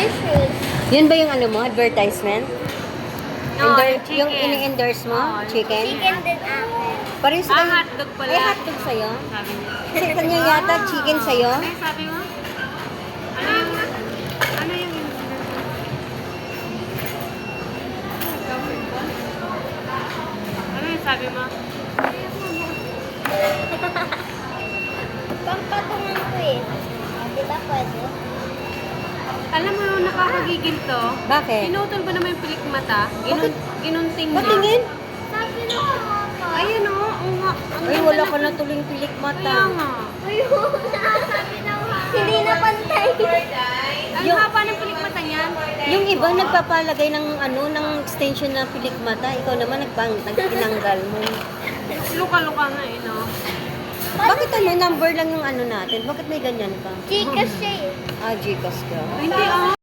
delicious. Yun ba yung ano mo, advertisement? No, Endor- chicken. yung ini-endorse mo? Oo, Chicken? Chicken din akin. Pareho sa hotdog pala. Eh, hotdog sa'yo? Sabi niya. Kasi kanya yata chicken sa'yo? Ano yung sabi mo? Ano yung ano yung sabi mo? Pampatungan ko eh. Di ba pwede? Alam mo yung nakakagigil to? Bakit? Pinutol ko naman yung pilik mata. Bakit? Ginunting niya. Patingin? Sabi na ako. Ayun o. Ay, wala ka na tuling pilik Kaya mata. nga. Ayun. Sabi na ako. Hindi na pantay. Ang Yung- haba ng pilik mata niyan. Yung iba nagpapalagay ng ano ng extension na pilik mata. Ikaw naman nagpinanggal mo. Luka-luka nga eh, no? Bakit ano, number lang yung ano natin? Bakit may ganyan ka? Chicas siya eh. Ah, Gcash ka. Hindi ah.